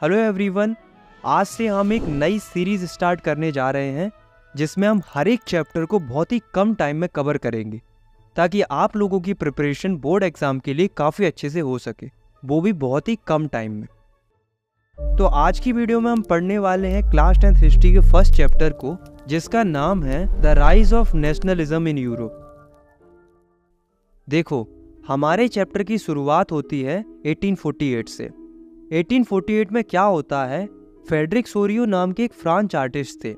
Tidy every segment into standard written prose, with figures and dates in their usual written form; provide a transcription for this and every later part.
Hello everyone, आज से हम एक नई सीरीज स्टार्ट करने जा रहे हैं जिसमें हम हर एक चैप्टर को बहुत ही कम टाइम में कवर करेंगे ताकि आप लोगों की प्रिपरेशन बोर्ड एग्जाम के लिए काफ़ी अच्छे से हो सके, वो भी बहुत ही कम टाइम में। तो आज की वीडियो में हम पढ़ने वाले हैं क्लास 10th हिस्ट्री के फर्स्ट चैप्टर को, जिसका नाम है the rise of nationalism in Europe. देखो, हमारे चैप्टर की शुरुआत होती है 1848 से। 1848 में क्या होता है, फ्रेडरिक सोरियो नाम के एक फ्रांच आर्टिस्ट थे।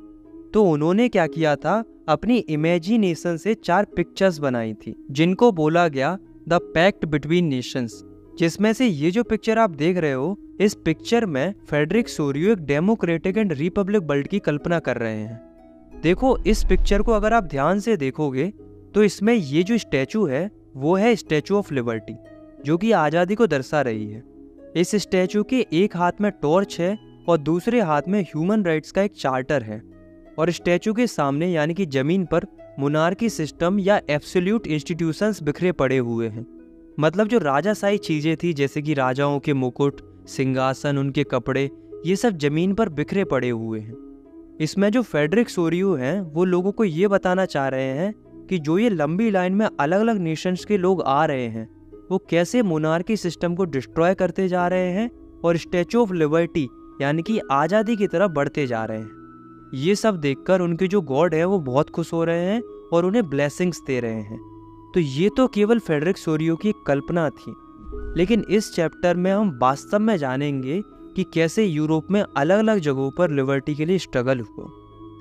तो उन्होंने क्या किया था, अपनी इमेजिनेशन से 4 पिक्चर्स बनाई थी जिनको बोला गया द पैक्ट बिटवीन नेशंस। जिसमें से ये जो पिक्चर आप देख रहे हो, इस पिक्चर में फ्रेडरिक सोरियो एक डेमोक्रेटिक एंड रिपब्लिक वर्ल्ड की कल्पना कर रहे हैं। देखो, इस पिक्चर को अगर आप ध्यान से देखोगे तो इसमें ये जो स्टैचू है वो है स्टैचू ऑफ लिबर्टी, जो कि आज़ादी को दर्शा रही है। इस स्टैचू के एक हाथ में टॉर्च है और दूसरे हाथ में ह्यूमन राइट्स का एक चार्टर है। और स्टैचू के सामने यानी कि जमीन पर मोनार्की सिस्टम या एब्सोल्यूट इंस्टीट्यूशंस बिखरे पड़े हुए हैं। मतलब जो राजाशाही चीज़ें थी, जैसे कि राजाओं के मुकुट, सिंहासन, उनके कपड़े, ये सब जमीन पर बिखरे पड़े हुए हैं। इसमें जो फ्रेडरिक सोरियो हैं वो लोगों को ये बताना चाह रहे हैं कि जो ये लंबी लाइन में अलग अलग नेशंस के लोग आ रहे हैं वो कैसे मोनार्की सिस्टम को डिस्ट्रॉय करते जा रहे हैं और स्टैचू ऑफ लिबर्टी यानी कि आज़ादी की तरफ बढ़ते जा रहे हैं। ये सब देखकर उनके जो गॉड है वो बहुत खुश हो रहे हैं और उन्हें ब्लेसिंग्स दे रहे हैं। तो ये तो केवल फ्रेडरिक सोरियो की एक कल्पना थी, लेकिन इस चैप्टर में हम वास्तव में जानेंगे कि कैसे यूरोप में अलग अलग जगहों पर लिबर्टी के लिए स्ट्रगल हुआ।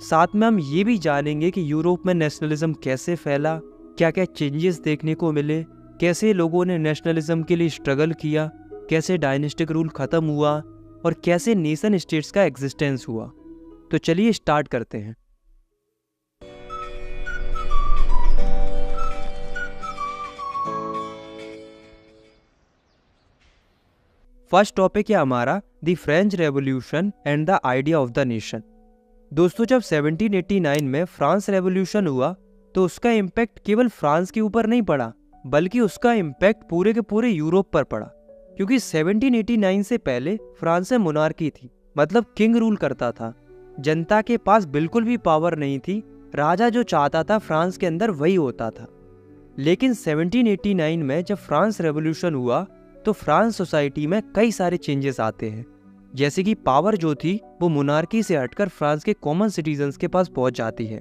साथ में हम ये भी जानेंगे कि यूरोप में नेशनलिज्म कैसे फैला, क्या क्या चेंजेस देखने को मिले, कैसे लोगों ने नेशनलिज्म के लिए स्ट्रगल किया, कैसे डायनेस्टिक रूल खत्म हुआ और कैसे नेशन स्टेट्स का एग्जिस्टेंस हुआ। तो चलिए स्टार्ट करते हैं। फर्स्ट टॉपिक है हमारा the French revolution and the idea of the nation. दोस्तों, जब 1789 में फ्रांस रेवोल्यूशन हुआ तो उसका इम्पैक्ट केवल फ्रांस के ऊपर नहीं पड़ा, बल्कि उसका इम्पैक्ट पूरे के पूरे यूरोप पर पड़ा। क्योंकि 1789 से पहले फ्रांस में मोनार्की थी, मतलब किंग रूल करता था। जनता के पास बिल्कुल भी पावर नहीं थी, राजा जो चाहता था फ्रांस के अंदर वही होता था। लेकिन 1789 में जब फ्रांस रेवोल्यूशन हुआ तो फ्रांस सोसाइटी में कई सारे चेंजेस आते हैं। जैसे कि पावर जो थी वो मोनार्की से हटकर फ्रांस के कॉमन सिटीजन्स के पास पहुंच जाती है।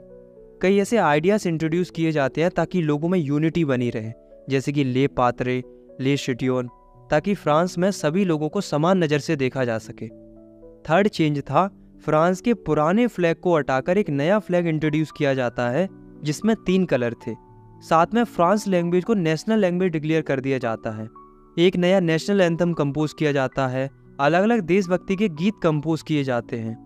कई ऐसे आइडियाज इंट्रोड्यूस किए जाते हैं ताकि लोगों में यूनिटी बनी रहे, जैसे कि ले पात्रे, ले शिटियोन, ताकि फ्रांस में सभी लोगों को समान नज़र से देखा जा सके। थर्ड चेंज था, फ्रांस के पुराने फ्लैग को हटाकर एक नया फ्लैग इंट्रोड्यूस किया जाता है जिसमें 3 कलर थे। साथ में फ्रांस लैंग्वेज को नेशनल लैंग्वेज डिक्लेयर कर दिया जाता है। एक नया नेशनल एंथम कंपोज किया जाता है, अलग अलग देशभक्ति के गीत कंपोज किए जाते हैं।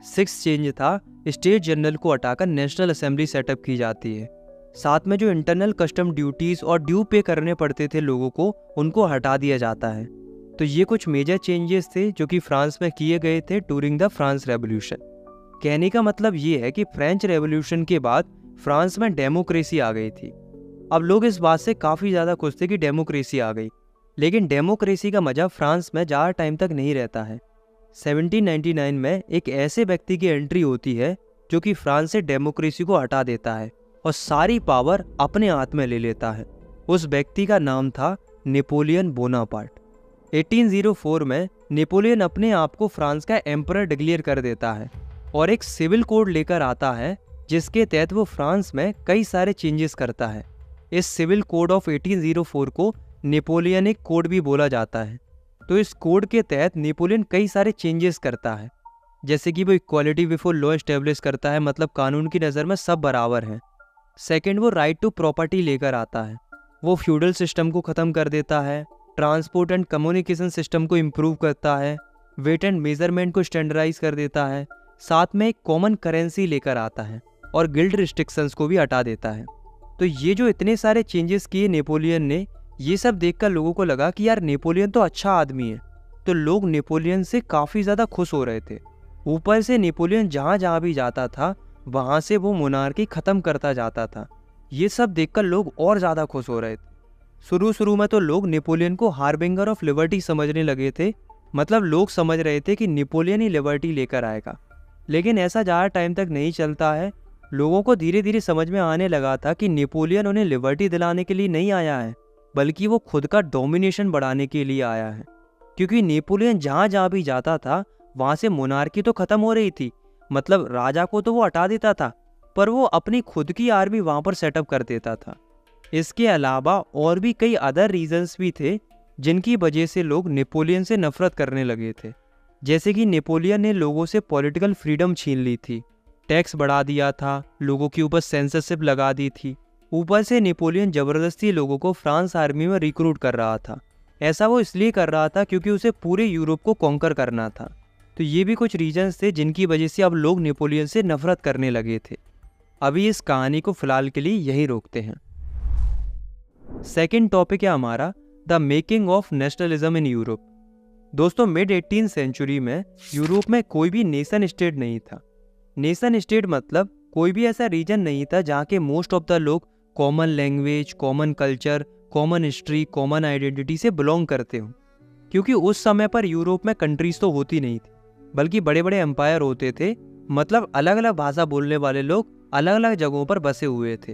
6th चेंज था, स्टेट जनरल को हटाकर नेशनल असेंबली सेटअप की जाती है। साथ में जो इंटरनल कस्टम ड्यूटीज और ड्यू पे करने पड़ते थे लोगों को, उनको हटा दिया जाता है। तो ये कुछ मेजर चेंजेस थे जो कि फ्रांस में किए गए थे ड्यूरिंग द फ्रांस रेवोल्यूशन। कहने का मतलब ये है कि फ्रेंच रेवोल्यूशन के बाद फ्रांस में डेमोक्रेसी आ गई थी। अब लोग इस बात से काफ़ी ज़्यादा खुश थे कि डेमोक्रेसी आ गई, लेकिन डेमोक्रेसी का मजा फ्रांस में ज़्यादा टाइम तक नहीं रहता है। 1799 में एक ऐसे व्यक्ति की एंट्री होती है जो कि फ्रांस से डेमोक्रेसी को हटा देता है और सारी पावर अपने हाथ में ले लेता है। उस व्यक्ति का नाम था नेपोलियन बोनापार्ट। 1804 में नेपोलियन अपने आप को फ्रांस का एम्परर डिक्लेयर कर देता है और एक सिविल कोड लेकर आता है जिसके तहत वो फ्रांस में कई सारे चेंजेस करता है। इस सिविल कोड ऑफ 1804 को नेपोलियनिक कोड भी बोला जाता है। तो इस कोड के तहत नेपोलियन कई सारे चेंजेस करता है, जैसे कि वो इक्वालिटी बिफोर लॉ एस्टेब्लिश करता है, मतलब कानून की नज़र में सब बराबर हैं। सेकंड, वो राइट टू प्रॉपर्टी लेकर आता है। वो फ्यूडल सिस्टम को ख़त्म कर देता है, ट्रांसपोर्ट एंड कम्युनिकेशन सिस्टम को इम्प्रूव करता है, वेट एंड मेजरमेंट को स्टैंडर्डाइज कर देता है। साथ में एक कॉमन करेंसी लेकर आता है और गिल्ड रिस्ट्रिक्शंस को भी हटा देता है। तो ये जो इतने सारे चेंजेस किए नेपोलियन ने, ये सब देखकर लोगों को लगा कि यार नेपोलियन तो अच्छा आदमी है। तो लोग नेपोलियन से काफ़ी ज़्यादा खुश हो रहे थे। ऊपर से नेपोलियन जहाँ जहाँ भी जाता था वहाँ से वो मोनार्की ख़त्म करता जाता था। ये सब देखकर लोग और ज़्यादा खुश हो रहे थे। शुरू में तो लोग नेपोलियन को हार्बिंगर ऑफ लिबर्टी समझने लगे थे, मतलब लोग समझ रहे थे कि नेपोलियन ही लिबर्टी लेकर आएगा, लेकिन ऐसा ज़्यादा टाइम तक नहीं चलता है। लोगों को धीरे धीरे समझ में आने लगा था कि नेपोलियन उन्हें लिबर्टी दिलाने के लिए नहीं आया है, बल्कि वो खुद का डोमिनेशन बढ़ाने के लिए आया है। क्योंकि नेपोलियन जहाँ जहाँ भी जाता था वहाँ से मोनार्की तो खत्म हो रही थी, मतलब राजा को तो वो हटा देता था, पर वो अपनी खुद की आर्मी वहाँ पर सेटअप कर देता था। इसके अलावा और भी कई अदर रीजंस भी थे जिनकी वजह से लोग नेपोलियन से नफरत करने लगे थे। जैसे कि नेपोलियन ने लोगों से पॉलिटिकल फ्रीडम छीन ली थी, टैक्स बढ़ा दिया था, लोगों के ऊपर सेंसरशिप लगा दी थी। ऊपर से नेपोलियन ज़बरदस्ती लोगों को फ्रांस आर्मी में रिक्रूट कर रहा था। ऐसा वो इसलिए कर रहा था क्योंकि उसे पूरे यूरोप को कॉन्कर करना था। तो ये भी कुछ रीजंस थे जिनकी वजह से अब लोग नेपोलियन से नफरत करने लगे थे। अभी इस कहानी को फिलहाल के लिए यहीं रोकते हैं। सेकेंड टॉपिक है हमारा the making of nationalism in Europe. दोस्तों, मिड 18th सेंचुरी में यूरोप में कोई भी नेशन स्टेट नहीं था। नेशन स्टेट मतलब कोई भी ऐसा रीजन नहीं था जहाँ के मोस्ट ऑफ द लोग common language, common culture, common history, common identity से बिलोंग करते हों। क्योंकि उस समय पर यूरोप में कंट्रीज तो होती नहीं थी, बल्कि बड़े बड़े एम्पायर होते थे। मतलब अलग अलग भाषा बोलने वाले लोग अलग अलग जगहों पर बसे हुए थे।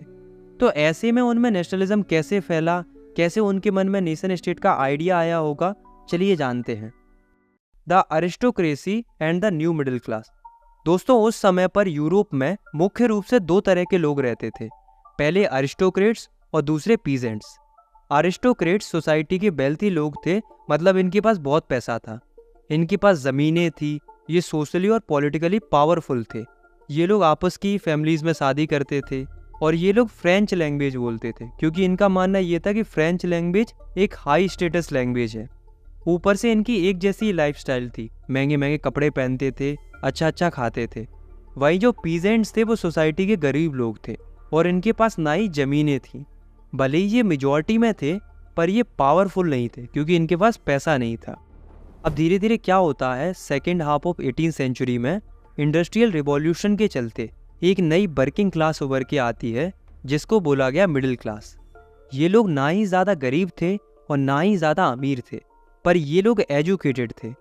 तो ऐसे में उनमें नेशनलिज्म कैसे फैला, कैसे उनके मन में नेशन स्टेट का आइडिया आया होगा, चलिए जानते हैं। The aristocracy and the new middle class. दोस्तों, उस समय पर यूरोप में मुख्य रूप से दो तरह के लोग रहते थे, पहले अरिस्टोक्रेट्स और दूसरे पीजेंट्स। अरिस्टोक्रेट्स सोसाइटी के वेल्थी लोग थे, मतलब इनके पास बहुत पैसा था, इनके पास ज़मीनें थी, ये सोशली और पॉलिटिकली पावरफुल थे। ये लोग आपस की फैमिलीज में शादी करते थे और ये लोग फ्रेंच लैंग्वेज बोलते थे, क्योंकि इनका मानना ये था कि फ्रेंच लैंग्वेज एक हाई स्टेटस लैंग्वेज है। ऊपर से इनकी एक जैसी लाइफस्टाइल थी, महंगे महंगे कपड़े पहनते थे, अच्छा अच्छा खाते थे। वहीं जो पीजेंट्स थे वो सोसाइटी के गरीब लोग थे और इनके पास ना ही ज़मीनें थी। भले ही ये मेजॉरिटी में थे, पर ये पावरफुल नहीं थे क्योंकि इनके पास पैसा नहीं था। अब धीरे धीरे क्या होता है, second half of 18th century में इंडस्ट्रियल रिवॉल्यूशन के चलते एक नई वर्किंग क्लास उभर के आती है, जिसको बोला गया मिडिल क्लास। ये लोग ना ही ज़्यादा गरीब थे और ना ही ज़्यादा अमीर थे, पर ये लोग एजुकेटेड थे।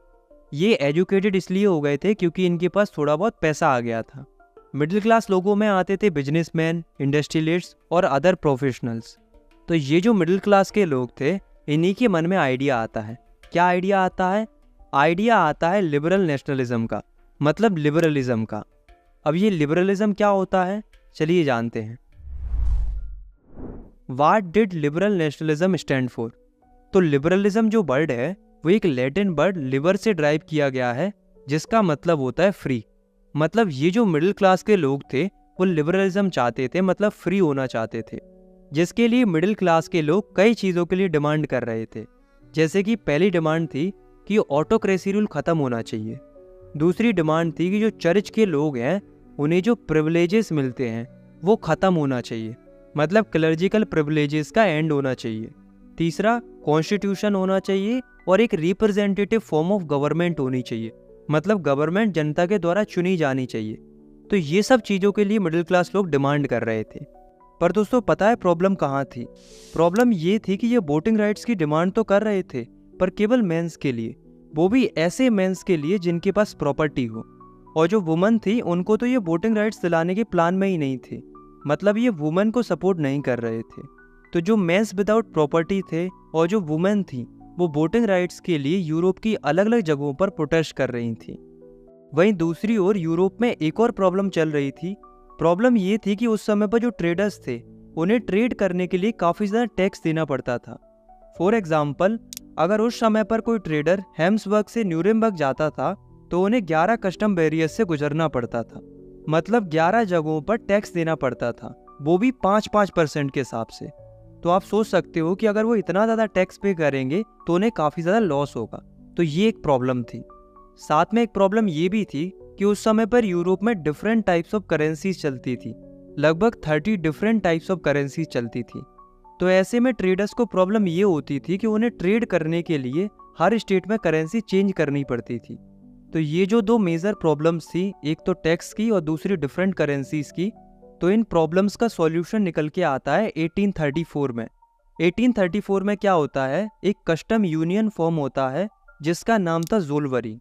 ये एजुकेटेड इसलिए हो गए थे क्योंकि इनके पास थोड़ा बहुत पैसा आ गया था। मिडिल क्लास लोगों में आते थे बिजनेसमैन, इंडस्ट्रियलिस्ट्स और अदर प्रोफेशनल्स। तो ये जो मिडिल क्लास के लोग थे, इन्हीं के मन में आइडिया आता है। क्या आइडिया आता है? आइडिया आता है लिबरल नेशनलिज्म का, मतलब लिबरलिज्म का। अब ये लिबरलिज्म क्या होता है, चलिए जानते हैं। What did liberal nationalism stand for? तो लिबरलिज्म जो वर्ड है वो एक लैटिन वर्ड लिबर से ड्राइव किया गया है, जिसका मतलब होता है फ्री। मतलब ये जो मिडिल क्लास के लोग थे वो लिबरलिज्म चाहते थे, मतलब फ्री होना चाहते थे, जिसके लिए मिडिल क्लास के लोग कई चीज़ों के लिए डिमांड कर रहे थे। जैसे कि पहली डिमांड थी कि ऑटोक्रेसी रूल ख़त्म होना चाहिए। दूसरी डिमांड थी कि जो चर्च के लोग हैं उन्हें जो प्रिविलेजेस मिलते हैं वो ख़त्म होना चाहिए, मतलब क्लर्जिकल प्रिविलेजेस का एंड होना चाहिए। तीसरा, कॉन्स्टिट्यूशन होना चाहिए और एक रिप्रेजेंटेटिव फॉर्म ऑफ गवर्नमेंट होनी चाहिए, मतलब गवर्नमेंट जनता के द्वारा चुनी जानी चाहिए। तो ये सब चीज़ों के लिए मिडिल क्लास लोग डिमांड कर रहे थे। पर दोस्तों, पता है प्रॉब्लम कहाँ थी? प्रॉब्लम ये थी कि ये वोटिंग राइट्स की डिमांड तो कर रहे थे, पर केवल मेंस के लिए, वो भी ऐसे मेंस के लिए जिनके पास प्रॉपर्टी हो। और जो वुमन थी उनको तो ये वोटिंग राइट्स दिलाने के प्लान में ही नहीं थे, मतलब ये वुमन को सपोर्ट नहीं कर रहे थे। तो जो मेंस विदाउट प्रॉपर्टी थे और जो वुमेन थी वो वोटिंग राइट्स के लिए यूरोप की अलग अलग जगहों पर प्रोटेस्ट कर रही थी। वहीं दूसरी ओर यूरोप में एक और प्रॉब्लम चल रही थी। प्रॉब्लम ये थी कि उस समय पर जो ट्रेडर्स थे उन्हें ट्रेड करने के लिए काफ़ी ज़्यादा टैक्स देना पड़ता था। फॉर एग्जाम्पल, अगर उस समय पर कोई ट्रेडर हैम्सबर्ग से न्यूरेमबर्ग जाता था तो उन्हें 11 कस्टम बैरियर्स से गुजरना पड़ता था, मतलब 11 जगहों पर टैक्स देना पड़ता था, वो भी 5-5% के हिसाब से। तो आप सोच सकते हो कि अगर वो इतना ज़्यादा टैक्स पे करेंगे तो उन्हें काफ़ी ज़्यादा लॉस होगा। तो ये एक प्रॉब्लम थी। साथ में एक प्रॉब्लम ये भी थी कि उस समय पर यूरोप में डिफरेंट टाइप्स ऑफ करेंसीज चलती थी, लगभग 30 डिफरेंट टाइप्स ऑफ करेंसीज चलती थी। तो ऐसे में ट्रेडर्स को प्रॉब्लम ये होती थी कि उन्हें ट्रेड करने के लिए हर स्टेट में करेंसी चेंज करनी पड़ती थी। तो ये जो दो मेजर प्रॉब्लम्स थी, एक तो टैक्स की और दूसरी डिफरेंट करेंसीज की, तो इन प्रॉब्लम्स का सॉल्यूशन निकल के आता है 1834 में। 1834 में क्या होता है, एक कस्टम यूनियन फॉर्म होता है जिसका नाम था ज़ोल्वरीन।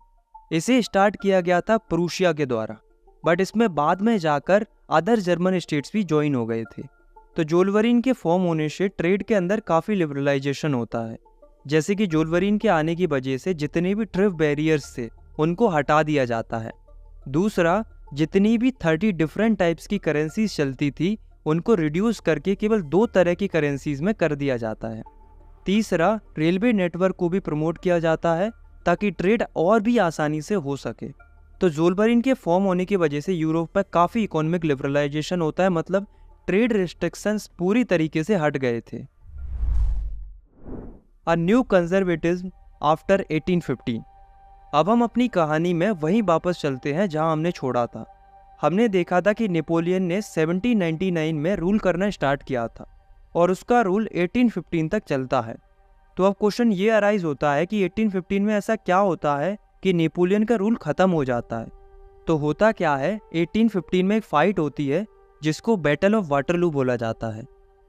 इसे स्टार्ट किया गया था प्रूशिया के द्वारा, बट इसमें बाद में जाकर अदर जर्मन स्टेट्स भी ज्वाइन हो गए थे। तो ज़ोल्वरीन के फॉर्म होने से ट्रेड के अंदर काफ़ी लिबरलाइजेशन होता है, जैसे कि ज़ोल्वरीन के आने की वजह से जितने भी ट्रिप बैरियर्स थे उनको हटा दिया जाता है। दूसरा, जितनी भी 30 डिफरेंट टाइप्स की करेंसीज चलती थी उनको रिड्यूस करके केवल 2 तरह की करेंसीज में कर दिया जाता है। तीसरा, रेलवे नेटवर्क को भी प्रमोट किया जाता है ताकि ट्रेड और भी आसानी से हो सके। तो ज़ोल्वरीन के फॉर्म होने की वजह से यूरोप में काफ़ी इकोनॉमिक लिबरलाइजेशन होता है, मतलब ट्रेड रिस्ट्रिक्शंस पूरी तरीके से हट गए थे। A new conservatism after 1815। अब हम अपनी कहानी में वहीं वापस चलते हैं जहां हमने छोड़ा था। हमने देखा था कि नेपोलियन ने 1799 में रूल करना स्टार्ट किया था और उसका रूल 1815 तक चलता है। तो अब क्वेश्चन ये अराइज होता है कि 1815 में ऐसा क्या होता है कि नेपोलियन का रूल ख़त्म हो जाता है। तो होता क्या है, 1815 में एक फ़ाइट होती है जिसको बैटल ऑफ वाटरलू बोला जाता है।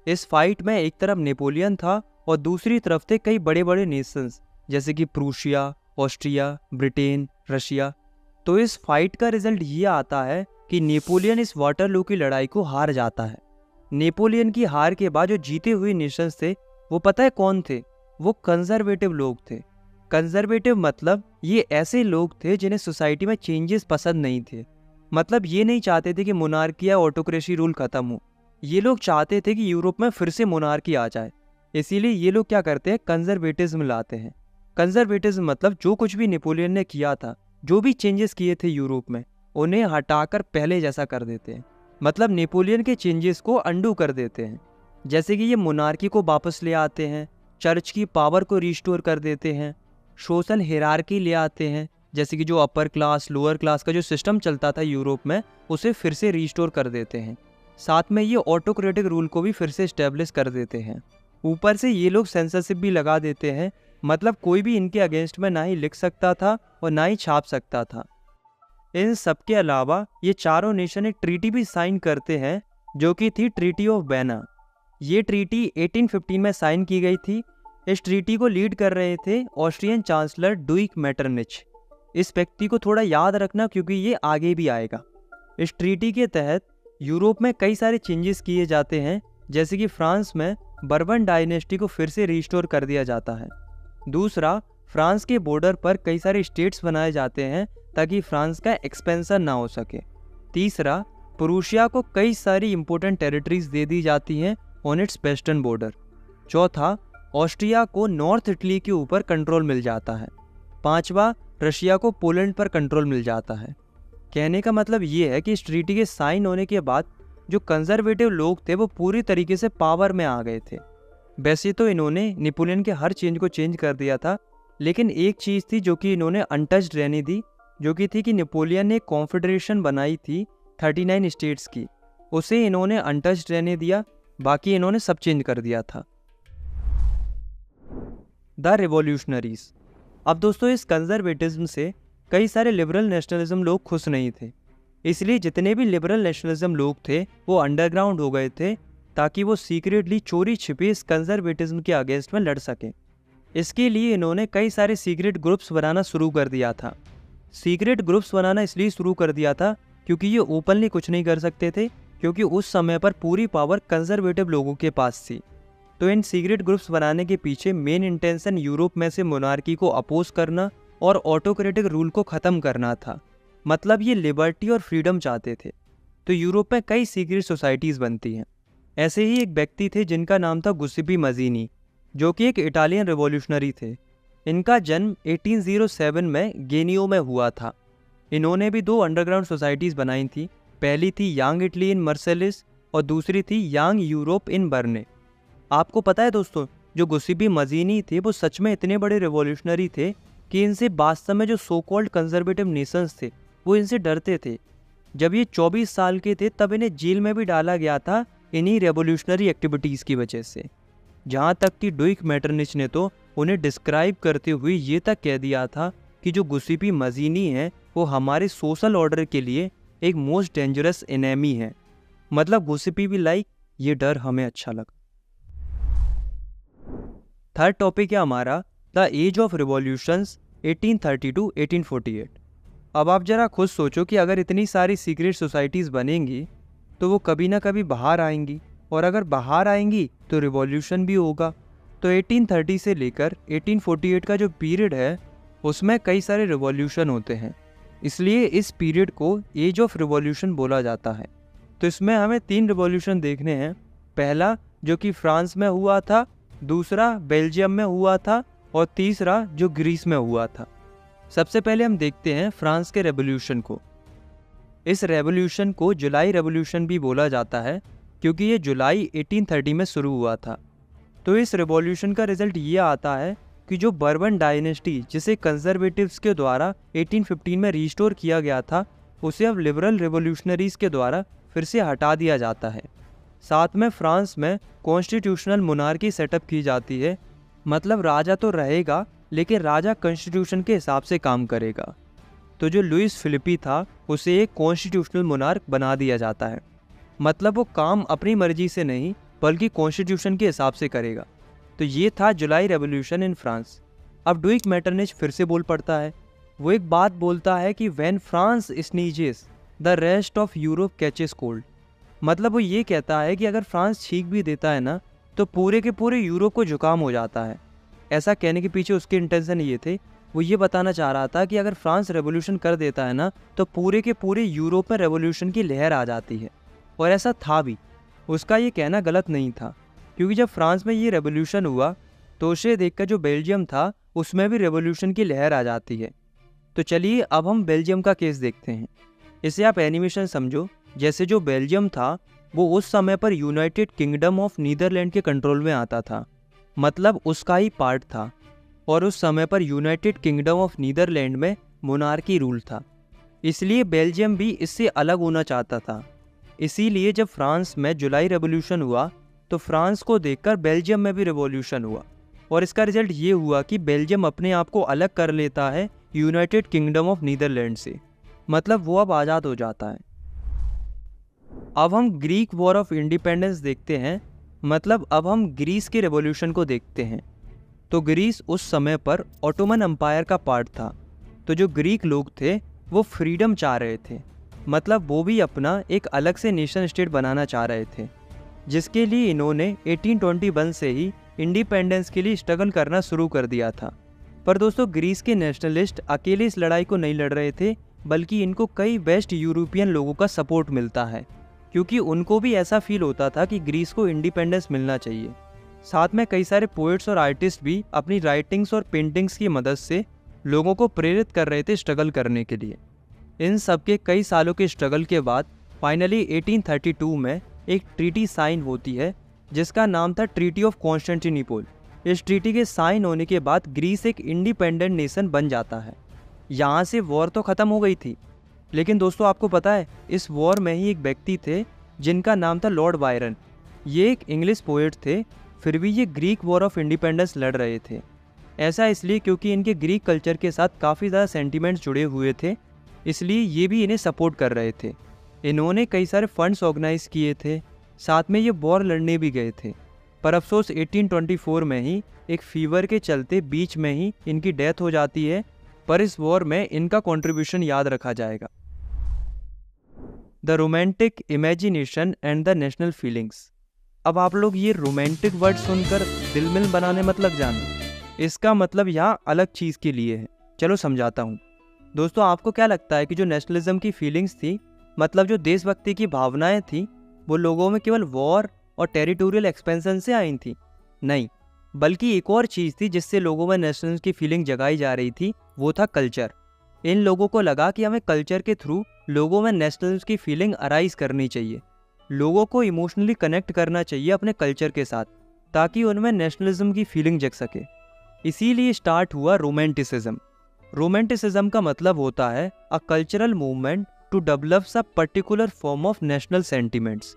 इस फाइट में एक तरफ नेपोलियन था और दूसरी तरफ थे कई बड़े बड़े नेशंस जैसे कि प्रूशिया, ऑस्ट्रिया, ब्रिटेन, रशिया। तो इस फाइट का रिजल्ट ये आता है कि नेपोलियन इस वाटरलू की लड़ाई को हार जाता है। नेपोलियन की हार के बाद जो जीते हुए नेशंस थे वो पता है कौन थे? वो कंजर्वेटिव लोग थे। कंजर्वेटिव मतलब ये ऐसे लोग थे जिन्हें सोसाइटी में चेंजेस पसंद नहीं थे। मतलब ये नहीं चाहते थे कि मोनार्की या ऑटोक्रेसी रूल खत्म हो। ये लोग चाहते थे कि यूरोप में फिर से मोनार्की आ जाए। इसीलिए ये लोग क्या करते हैं, कंजर्वेटिज्म लाते हैं। कंजर्वेटिज्म मतलब जो कुछ भी नेपोलियन ने किया था, जो भी चेंजेस किए थे यूरोप में, उन्हें हटाकर पहले जैसा कर देते हैं। मतलब नेपोलियन के चेंजेस को अंडू कर देते हैं। जैसे कि ये मोनार्की को वापस ले आते हैं, चर्च की पावर को रिस्टोर कर देते हैं, सोशल हिरार्की ले आते हैं, जैसे कि जो अपर क्लास लोअर क्लास का जो सिस्टम चलता था यूरोप में उसे फिर से रिस्टोर कर देते हैं। साथ में ये ऑटोक्रेटिक रूल को भी फिर से इस्टेब्लिश कर देते हैं। ऊपर से ये लोग सेंसरशिप भी लगा देते हैं, मतलब कोई भी इनके अगेंस्ट में ना ही लिख सकता था और ना ही छाप सकता था। इन सब के अलावा ये चारों नेशन एक ट्रीटी भी साइन करते हैं जो कि थी ट्रीटी ऑफ वेना। ये ट्रीटी 1815 में साइन की गई थी। इस ट्रीटी को लीड कर रहे थे ऑस्ट्रियन चांसलर डुइक मेटरनिच। इस व्यक्ति को थोड़ा याद रखना क्योंकि ये आगे भी आएगा। इस ट्रीटी के तहत यूरोप में कई सारे चेंजेस किए जाते हैं, जैसे कि फ्रांस में बर्बन डायनेस्टी को फिर से रिस्टोर कर दिया जाता है। दूसरा, फ्रांस के बॉर्डर पर कई सारे स्टेट्स बनाए जाते हैं ताकि फ्रांस का एक्सपेंशन ना हो सके। तीसरा, प्रूशिया को कई सारी इंपॉर्टेंट टेरिटरीज दे दी जाती हैं ऑन इट्स वेस्टर्न बॉर्डर। चौथा, ऑस्ट्रिया को नॉर्थ इटली के ऊपर कंट्रोल मिल जाता है। पांचवा, रशिया को पोलैंड पर कंट्रोल मिल जाता है। कहने का मतलब ये है कि इस ट्रीटी के साइन होने के बाद जो कंजर्वेटिव लोग थे वो पूरी तरीके से पावर में आ गए थे। वैसे तो इन्होंने नेपोलियन के हर चेंज को चेंज कर दिया था, लेकिन एक चीज़ थी जो कि इन्होंने अनटच्ड रहने दी, जो कि थी कि नेपोलियन ने कॉन्फेडरेशन बनाई थी 39 स्टेट्स की, उसे इन्होंने अनटच्ड रहने दिया, बाकी इन्होंने सब चेंज कर दिया था। The revolutionaries. अब दोस्तों इस कंजर्वेटिज्म से कई सारे लिबरल नेशनलिज्म लोग खुश नहीं थे, इसलिए जितने भी लिबरल नेशनलिज्म लोग थे वो अंडरग्राउंड हो गए थे ताकि वो सीक्रेटली चोरी छिपे इस कंजर्वेटिज्म के अगेंस्ट में लड़ सकें। इसके लिए इन्होंने कई सारे सीक्रेट ग्रुप्स बनाना शुरू कर दिया था। सीक्रेट ग्रुप्स बनाना इसलिए शुरू कर दिया था क्योंकि ये ओपनली कुछ नहीं कर सकते थे, क्योंकि उस समय पर पूरी पावर कंजर्वेटिव लोगों के पास थी। तो इन सीक्रेट ग्रुप्स बनाने के पीछे मेन इंटेंशन यूरोप में से मोनार्की को अपोज करना और ऑटोक्रेटिक रूल को ख़त्म करना था। मतलब ये लिबर्टी और फ्रीडम चाहते थे। तो यूरोप में कई सीक्रेट सोसाइटीज़ बनती हैं। ऐसे ही एक व्यक्ति थे जिनका नाम था गुसेपी मजीनी, जो कि एक इटालियन रिवॉल्यूशनरी थे। इनका जन्म 1807 में गेनियो में हुआ था। इन्होंने भी 2 अंडरग्राउंड सोसाइटीज़ बनाई थी। पहली थी यांग इटली इन मर्सेलिस और दूसरी थी यांग यूरोप इन बर्ने। आपको पता है दोस्तों, जो गुसेपी मजीनी थे वो सच में इतने बड़े रिवॉल्यूशनरी थे कि इनसे वास्तव में जो सो कॉल्ड कंजर्वेटिव नेशंस थे वो इनसे डरते थे। जब ये 24 साल के थे तब इन्हें जेल में भी डाला गया था इन्हीं रेवोल्यूशनरी एक्टिविटीज़ की वजह से। जहाँ तक कि डुइक मेटरनिच ने तो उन्हें डिस्क्राइब करते हुए ये तक कह दिया था कि जो गुसेपी मजीनी हैं वो हमारे सोशल ऑर्डर के लिए एक मोस्ट डेंजरस एनेमी है। मतलब गुसेपी भी लाइक ये डर हमें अच्छा लगा। थर्ड टॉपिक है हमारा the age of revolutions 1830 to 1848। अब आप जरा खुद सोचो कि अगर इतनी सारी सीक्रेट सोसाइटीज़ बनेंगी तो वो कभी ना कभी बाहर आएंगी, और अगर बाहर आएंगी तो रिवॉल्यूशन भी होगा। तो 1830 से लेकर 1848 का जो पीरियड है उसमें कई सारे रिवॉल्यूशन होते हैं, इसलिए इस पीरियड को एज ऑफ रिवॉल्यूशन बोला जाता है। तो इसमें हमें 3 रिवॉल्यूशन देखने हैं। पहला जो कि फ्रांस में हुआ था, दूसरा बेल्जियम में हुआ था, और तीसरा जो ग्रीस में हुआ था। सबसे पहले हम देखते हैं फ्रांस के रेवोल्यूशन को। इस रेवोल्यूशन को जुलाई रेवोल्यूशन भी बोला जाता है क्योंकि ये जुलाई 1830 में शुरू हुआ था। तो इस रेवोल्यूशन का रिजल्ट ये आता है कि जो बर्बन डायनेस्टी जिसे कंजर्वेटिव्स के द्वारा 1815 में रिस्टोर किया गया था, उसे अब लिबरल रिवोल्यूशनरीज के द्वारा फिर से हटा दिया जाता है। साथ में फ्रांस में कॉन्स्टिट्यूशनल मोनार्की सेटअप की जाती है, मतलब राजा तो रहेगा लेकिन राजा कॉन्स्टिट्यूशन के हिसाब से काम करेगा। तो जो लुइस फिलिपी था उसे एक कॉन्स्टिट्यूशनल मोनार्क बना दिया जाता है, मतलब वो काम अपनी मर्जी से नहीं बल्कि कॉन्स्टिट्यूशन के हिसाब से करेगा। तो ये था जुलाई रेवोल्यूशन इन फ्रांस। अब डुइक मेटरनिच फिर से बोल पड़ता है। वो एक बात बोलता है कि when France sneezes the rest of Europe catches cold, मतलब वो ये कहता है कि अगर फ्रांस छींक भी देता है ना तो पूरे के पूरे यूरोप को जुकाम हो जाता है। ऐसा कहने के पीछे उसके इंटेंशन ये थे, वो ये बताना चाह रहा था कि अगर फ्रांस रेवोल्यूशन कर देता है ना तो पूरे के पूरे यूरोप में रेवोल्यूशन की लहर आ जाती है। और ऐसा था भी, उसका ये कहना गलत नहीं था, क्योंकि जब फ्रांस में ये रेवोल्यूशन हुआ तो उसे देखकर जो बेल्जियम था उसमें भी रेवोल्यूशन की लहर आ जाती है। तो चलिए अब हम बेल्जियम का केस देखते हैं। इसे आप एनिमेशन समझो, जैसे जो बेल्जियम था वो उस समय पर यूनाइटेड किंगडम ऑफ नीदरलैंड के कंट्रोल में आता था, मतलब उसका ही पार्ट था। और उस समय पर यूनाइटेड किंगडम ऑफ नीदरलैंड में मोनार्की रूल था, इसलिए बेल्जियम भी इससे अलग होना चाहता था। इसीलिए जब फ्रांस में जुलाई रेवोल्यूशन हुआ तो फ्रांस को देखकर बेल्जियम में भी रेवोल्यूशन हुआ, और इसका रिजल्ट ये हुआ कि बेल्जियम अपने आप को अलग कर लेता है यूनाइटेड किंगडम ऑफ नीदरलैंड से, मतलब वो अब आज़ाद हो जाता है। अब हम ग्रीक वॉर ऑफ इंडिपेंडेंस देखते हैं, मतलब अब हम ग्रीस के रेवोल्यूशन को देखते हैं। तो ग्रीस उस समय पर ऑटोमन एम्पायर का पार्ट था। तो जो ग्रीक लोग थे वो फ्रीडम चाह रहे थे, मतलब वो भी अपना एक अलग से नेशन स्टेट बनाना चाह रहे थे, जिसके लिए इन्होंने 1821 से ही इंडिपेंडेंस के लिए स्ट्रगल करना शुरू कर दिया था। पर दोस्तों ग्रीस के नेशनलिस्ट अकेले इस लड़ाई को नहीं लड़ रहे थे, बल्कि इनको कई वेस्ट यूरोपियन लोगों का सपोर्ट मिलता है, क्योंकि उनको भी ऐसा फील होता था कि ग्रीस को इंडिपेंडेंस मिलना चाहिए। साथ में कई सारे पोएट्स और आर्टिस्ट भी अपनी राइटिंग्स और पेंटिंग्स की मदद से लोगों को प्रेरित कर रहे थे स्ट्रगल करने के लिए। इन सब के कई सालों के स्ट्रगल के बाद फाइनली 1832 में एक ट्रीटी साइन होती है जिसका नाम था ट्रीटी ऑफ कॉन्स्टेंटिनोपल। इस ट्रीटी के साइन होने के बाद ग्रीस एक इंडिपेंडेंट नेशन बन जाता है। यहाँ से वॉर तो ख़त्म हो गई थी, लेकिन दोस्तों आपको पता है इस वॉर में ही एक व्यक्ति थे जिनका नाम था लॉर्ड बायरन। ये एक इंग्लिश पोएट थे, फिर भी ये ग्रीक वॉर ऑफ इंडिपेंडेंस लड़ रहे थे। ऐसा इसलिए क्योंकि इनके ग्रीक कल्चर के साथ काफ़ी ज़्यादा सेंटिमेंट्स जुड़े हुए थे, इसलिए ये भी इन्हें सपोर्ट कर रहे थे। इन्होंने कई सारे फंड्स ऑर्गेनाइज किए थे, साथ में ये वॉर लड़ने भी गए थे। पर अफसोस 1824 में ही एक फीवर के चलते बीच में ही इनकी डेथ हो जाती है, पर इस वॉर में इनका कंट्रीब्यूशन याद रखा जाएगा। The romantic imagination and the national feelings. अब आप लोग ये रोमांटिक वर्ड सुनकर दिल मिल बनाने मत लग जाना, इसका मतलब यहाँ अलग चीज़ के लिए है। चलो समझाता हूँ। दोस्तों आपको क्या लगता है कि जो नेशनलिज्म की फीलिंग्स थी, मतलब जो देशभक्ति की भावनाएं थी, वो लोगों में केवल वॉर और टेरिटोरियल एक्सपेंशन से आई थी? नहीं, बल्कि एक और चीज़ थी जिससे लोगों में नेशनलिज्म की फीलिंग जगाई जा रही थी, वो था कल्चर। इन लोगों को लगा कि हमें कल्चर के थ्रू लोगों में नेशनलिज्म की फीलिंग अराइज करनी चाहिए, लोगों को इमोशनली कनेक्ट करना चाहिए अपने कल्चर के साथ, ताकि उनमें नेशनलिज्म की फीलिंग जग सके। इसीलिए स्टार्ट हुआ रोमांटिसिज्म। रोमांटिसिज्म का मतलब होता है a cultural movement to develop a particular form of national sentiments,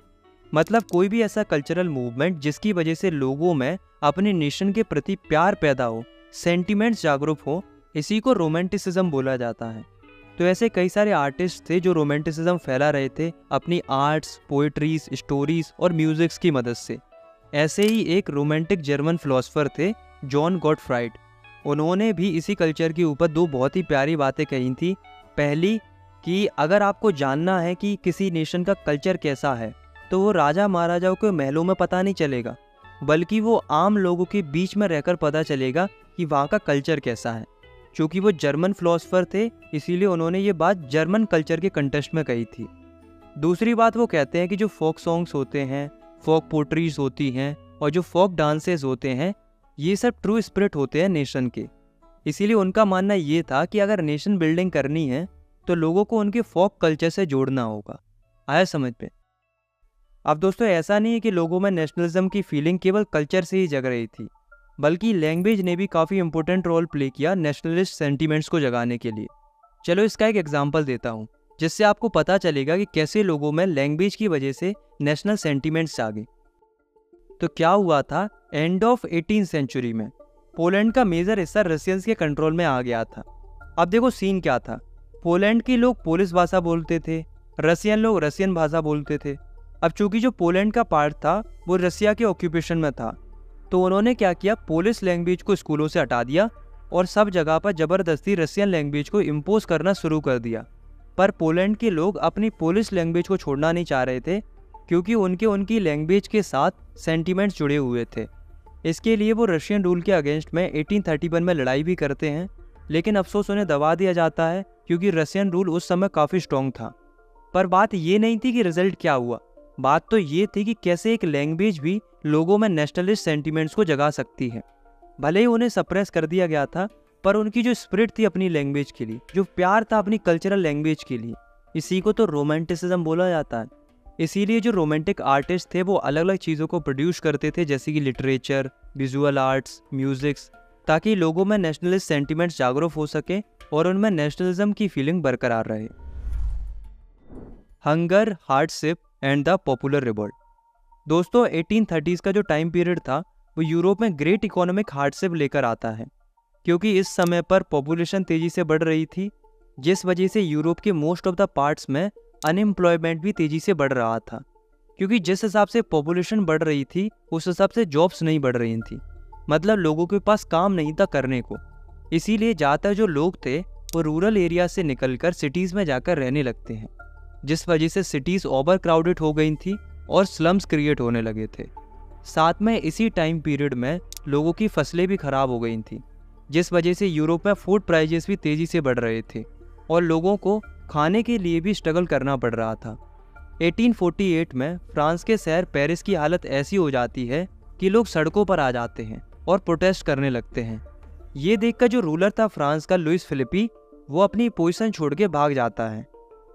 मतलब कोई भी ऐसा कल्चरल मूवमेंट जिसकी वजह से लोगों में अपने नेशन के प्रति प्यार पैदा हो, सेंटिमेंट्स जागरूक हो, इसी को रोमांटिसिज्म बोला जाता है। तो ऐसे कई सारे आर्टिस्ट थे जो रोमांटिसिज्म फैला रहे थे अपनी आर्ट्स, पोएट्रीज, स्टोरीज और म्यूजिक्स की मदद से। ऐसे ही एक रोमांटिक जर्मन फिलोसोफर थे जॉन गॉटफ्राइड। उन्होंने भी इसी कल्चर के ऊपर दो बहुत ही प्यारी बातें कही थी। पहली कि अगर आपको जानना है कि किसी नेशन का कल्चर कैसा है तो वो राजा महाराजाओं के महलों में पता नहीं चलेगा, बल्कि वो आम लोगों के बीच में रहकर पता चलेगा कि वहाँ का कल्चर कैसा है। चूँकि वो जर्मन फिलोसोफर थे, इसीलिए उन्होंने ये बात जर्मन कल्चर के कंटेक्स्ट में कही थी। दूसरी बात वो कहते हैं कि जो फोक सॉन्ग्स होते हैं, फोक पोट्रीज होती हैं और जो फोक डांसेस होते हैं, ये सब ट्रू स्पिरिट होते हैं नेशन के। इसीलिए उनका मानना ये था कि अगर नेशन बिल्डिंग करनी है तो लोगों को उनके फोक कल्चर से जोड़ना होगा। आया समझ में? अब दोस्तों ऐसा नहीं है कि लोगों में नेशनलिज्म की फीलिंग केवल कल्चर से ही जग रही थी, बल्कि लैंग्वेज ने भी काफ़ी इंपॉर्टेंट रोल प्ले किया नेशनलिस्ट सेंटीमेंट्स को जगाने के लिए। चलो इसका एक एग्जांपल देता हूँ, जिससे आपको पता चलेगा कि कैसे लोगों में लैंग्वेज की वजह से नेशनल सेंटीमेंट्स जागे। तो क्या हुआ था, एंड ऑफ 18th सेंचुरी में पोलैंड का मेजर हिस्सा रशियंस के कंट्रोल में आ गया था। अब देखो सीन क्या था, पोलैंड के लोग पोलिश भाषा बोलते थे, रशियन लोग रशियन भाषा बोलते थे। अब चूंकि जो पोलैंड का पार्ट था वो रसिया के ऑक्यूपेशन में था, तो उन्होंने क्या किया, पोलिश लैंग्वेज को स्कूलों से हटा दिया और सब जगह पर ज़बरदस्ती रशियन लैंग्वेज को इम्पोज करना शुरू कर दिया। पर पोलैंड के लोग अपनी पोलिश लैंग्वेज को छोड़ना नहीं चाह रहे थे, क्योंकि उनकी लैंग्वेज के साथ सेंटीमेंट्स जुड़े हुए थे। इसके लिए वो रशियन रूल के अगेंस्ट में 1831 में लड़ाई भी करते हैं, लेकिन अफसोस उन्हें दबा दिया जाता है क्योंकि रशियन रूल उस समय काफ़ी स्ट्रॉन्ग था। पर बात ये नहीं थी कि रिजल्ट क्या हुआ, बात तो ये थी कि कैसे एक लैंग्वेज भी लोगों में नेशनलिस्ट सेंटीमेंट्स को जगा सकती है। भले ही उन्हें सप्रेस कर दिया गया था, पर उनकी जो स्पिरिट थी अपनी लैंग्वेज के लिए, जो प्यार था अपनी कल्चरल लैंग्वेज के लिए, इसी को तो रोमांटिसिज्म बोला जाता है। इसीलिए जो रोमांटिक आर्टिस्ट थे वो अलग अलग चीज़ों को प्रोड्यूस करते थे, जैसे कि लिटरेचर, विजुअल आर्ट्स, म्यूजिक्स, ताकि लोगों में नेशनलिस्ट सेंटीमेंट्स जागरूक हो सके और उनमें नेशनलिज्म की फीलिंग बरकरार रहे। Hunger, hardship and the popular revolt. दोस्तों 1830s का जो टाइम पीरियड था वो यूरोप में ग्रेट इकोनॉमिक हार्डशिप लेकर आता है, क्योंकि इस समय पर पॉपुलेशन तेज़ी से बढ़ रही थी, जिस वजह से यूरोप के मोस्ट ऑफ द पार्ट्स में अनएम्प्लॉयमेंट भी तेज़ी से बढ़ रहा था। क्योंकि जिस हिसाब से पॉपुलेशन बढ़ रही थी उस हिसाब से जॉब्स नहीं बढ़ रही थी, मतलब लोगों के पास काम नहीं था करने को। इसीलिए ज़्यादातर जो लोग थे वो रूरल एरिया से निकलकर सिटीज़ में जाकर रहने लगते हैं, जिस वजह से सिटीज़ ओवर क्राउडेड हो गई थी और स्लम्स क्रिएट होने लगे थे। साथ में इसी टाइम पीरियड में लोगों की फसलें भी ख़राब हो गई थी, जिस वजह से यूरोप में फूड प्राइजेस भी तेज़ी से बढ़ रहे थे और लोगों को खाने के लिए भी स्ट्रगल करना पड़ रहा था। 1848 में फ्रांस के शहर पेरिस की हालत ऐसी हो जाती है कि लोग सड़कों पर आ जाते हैं और प्रोटेस्ट करने लगते हैं। ये देखकर जो रूलर था फ्रांस का, लुइस फिलिपी, वो अपनी पोजीशन छोड़ के भाग जाता है।